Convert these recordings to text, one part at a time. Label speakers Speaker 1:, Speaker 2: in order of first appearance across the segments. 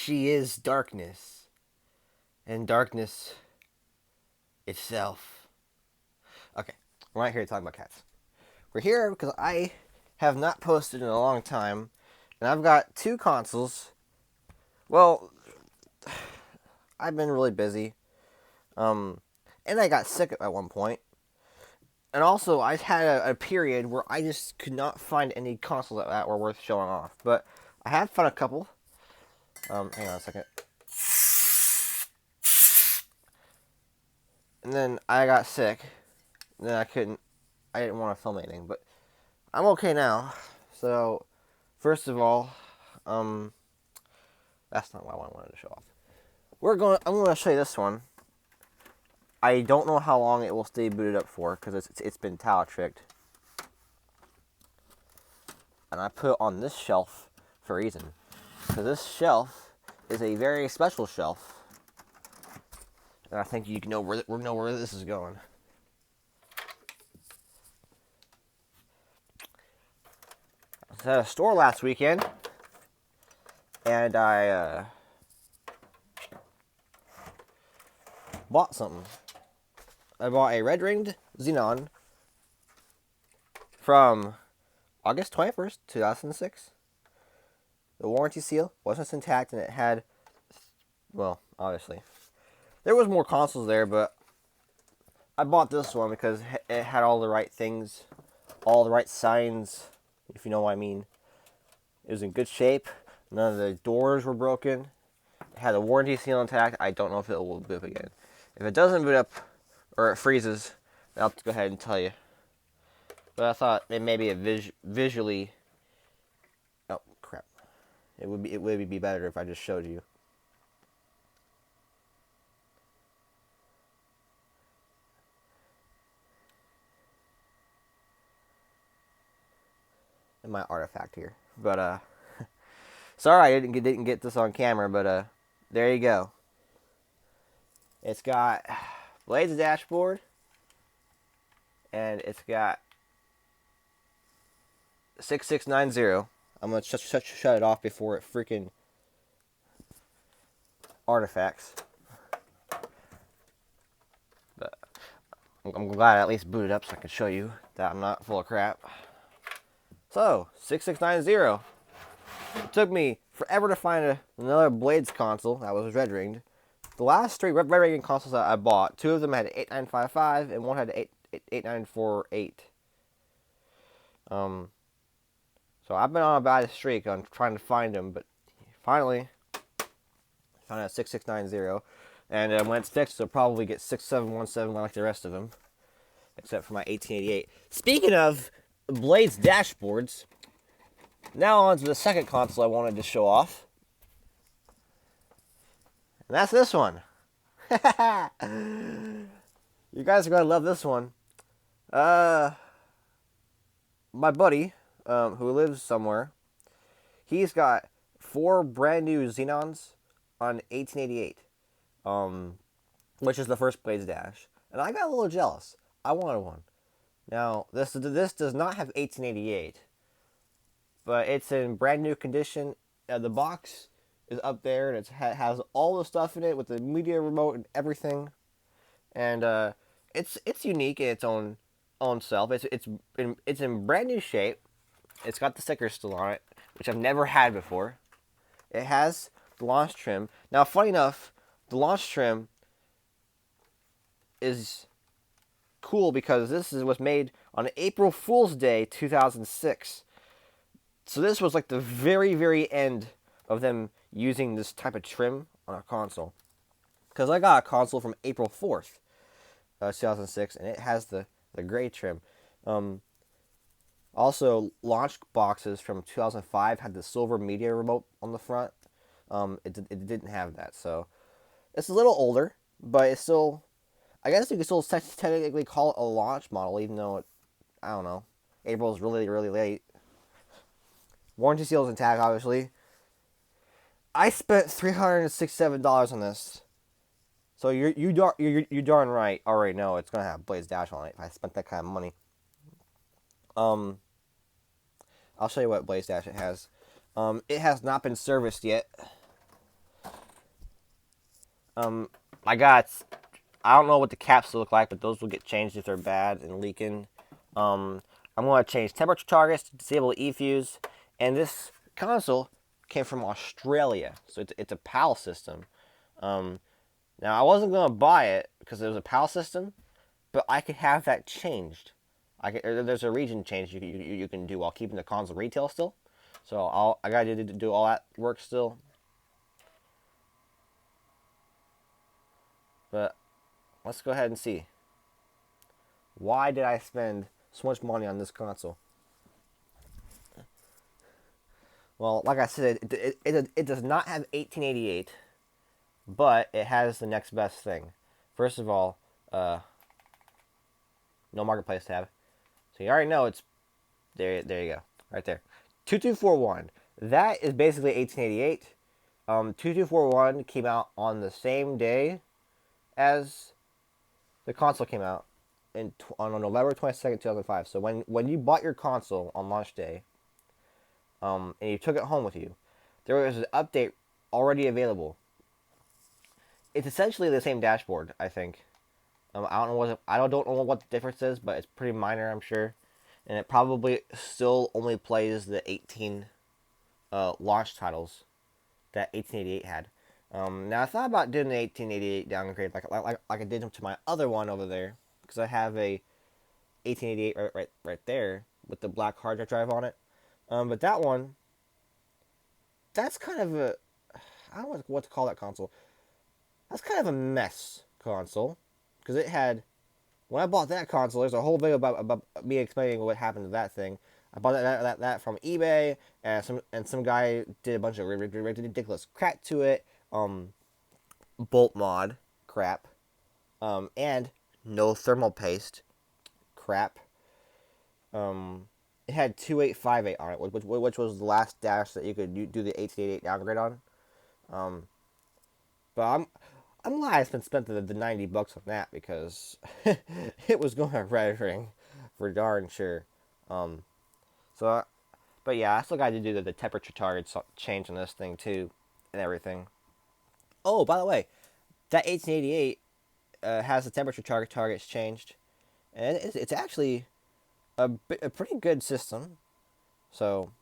Speaker 1: she is darkness, and darkness itself. Okay, we're not here to talk about cats. We're here because I have not posted in a long time, and I've got two consoles. Well, I've been really busy, um, and I got sick at one point. And also, I had a period where I just could not find any consoles that were worth showing off. But I have found a couple. Hang on a second. And then I got sick. And then I didn't want to film anything. But I'm okay now. So, first of all, that's not what I wanted to show off. I'm going to show you this one. I don't know how long it will stay booted up for because it's been towel tricked. And I put it on this shelf for a reason. Because this shelf is a very special shelf. And I think you know where this is going. I was at a store last weekend. And I bought something. I bought a red-ringed Xenon from August 21st, 2006. The warranty seal wasn't intact, and it had, well, obviously. There was more consoles there, but I bought this one because it had all the right things, all the right signs, if you know what I mean. It was in good shape. None of the doors were broken. It had the warranty seal intact. I don't know if it will boot up again. If it doesn't boot up, or it freezes, I'll have to go ahead and tell you. But I thought it may be a visually. Oh crap! It would be better if I just showed you. In my artifact here, but sorry I didn't get this on camera, but there you go. It's got Blade's dashboard, and it's got 6690. I'm going to shut it off before it freaking artifacts. But I'm glad I at least booted up so I can show you that I'm not full of crap. So, 6690. It took me forever to find another Blades console that was red-ringed. The last three red-ringed consoles that I bought, two of them had 8955 and one had 8948. So I've been on a bad streak on trying to find them, but finally found a 6690. And when it's fixed, it'll probably get 6717 like the rest of them, except for my 1888. Speaking of Blades dashboards, now on to the second console I wanted to show off. And that's this one. You guys are going to love this one. My buddy, who lives somewhere, he's got 4 brand new Xenons on 1888, which is the first Blades Dash. And I got a little jealous. I wanted one. Now, this does not have 1888, but it's in brand new condition. The box is up there, and it has all the stuff in it with the media remote and everything. And it's unique in its own self. It's in brand new shape. It's got the sticker still on it, which I've never had before. It has the launch trim. Now, funny enough, the launch trim is cool because was made on April Fool's Day 2006. So this was like the very, very end of them using this type of trim on a console. Because I got a console from April 4th, 2006, and it has the gray trim. Also, launch boxes from 2005 had the silver media remote on the front. It didn't have that, so it's a little older, but it's still, I guess you could still technically call it a launch model, even though I don't know, April is really, really late. Warranty seal is intact, obviously. I spent $367 on this, so you darn right already know it's gonna have Blaze Dash on it if I spent that kind of money. I'll show you what Blaze Dash it has. It has not been serviced yet. Um, I got. I don't know what the caps look like, but those will get changed if they're bad and leaking. I'm going to change temperature targets, disable e-fuse, and this console came from Australia, so it's a PAL system. Um, Now I wasn't going to buy it because it was a PAL system, but I could have that changed. There's a region change you can do while keeping the console retail still. So I gotta do all that work still. But let's go ahead and see. Why did I spend so much money on this console? Well, like I said, it does not have 1888, but it has the next best thing. First of all, no marketplace tab. So you already know it's there. There you go, right there. 2241. That is basically 1888. 2241 came out on the same day as the console came out on November 22nd, 2005. So when you bought your console on launch day, and you took it home with you, there was an update already available. It's essentially the same dashboard, I think. I don't know what the difference is, but it's pretty minor, I'm sure. And it probably still only plays the 18 launch titles that 1888 had. Now I thought about doing the 1888 downgrade like I did to my other one over there, because I have a 1888 right there with the black hard drive on it. But that one, that's kind of a, I don't know what to call that console. That's kind of a mess console, because it had, when I bought that console, there's a whole video about me explaining what happened to that thing. I bought that from eBay, and some guy did a bunch of ridiculous crap to it, bolt mod crap, and no thermal paste crap. It had 2858 on it, which was the last dash that you could do the 1888 downgrade on. But I'm glad I spent the $90 on that, because it was going to red ring for darn sure. Um, so, but yeah, I still got to do the temperature targets change on this thing too, and everything. Oh, by the way, that 1888 has the temperature targets changed, and it's actually a pretty good system. So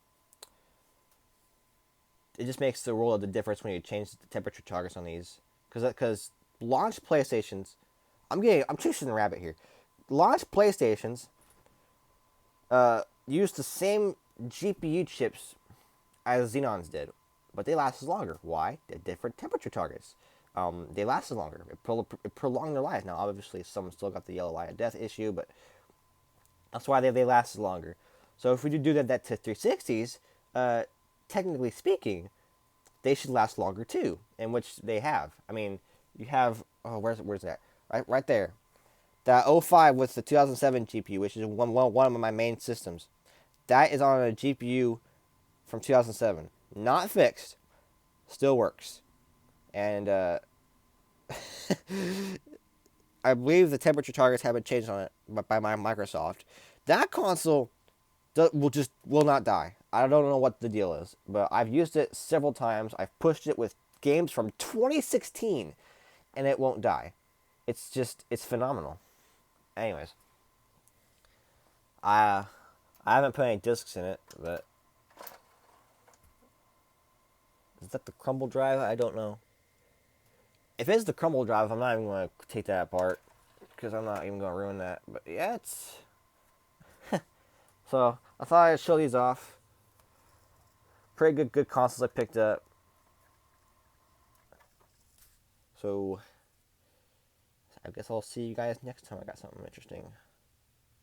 Speaker 1: it just makes the world of the difference when you change the temperature targets on these, because launch PlayStations, I'm chasing the rabbit here. Launch PlayStations use the same GPU chips as Xenons did, but they lasted longer. Why? They're different temperature targets. They lasted longer. It prolonged their life. Now, obviously, some still got the yellow light of death issue, but that's why they lasted longer. So if we do that to 360s, technically speaking, they should last longer too, in which they have. I mean, you have, oh, where's that? Right there. That 05 with the 2007 GPU, which is one of my main systems. That is on a GPU from 2007. Not fixed. Still works. And I believe the temperature targets have been changed on it by my Microsoft. That console will not die. I don't know what the deal is, but I've used it several times. I've pushed it with games from 2016, and it won't die. It's phenomenal. Anyways, I haven't put any discs in it, but is that the crumble drive? I don't know. If it's the crumble drive, I'm not even going to take that apart, because I'm not even going to ruin that. But yeah, it's so I thought I'd show these off. Pretty good consoles I picked up. So I guess I'll see you guys next time I got something interesting.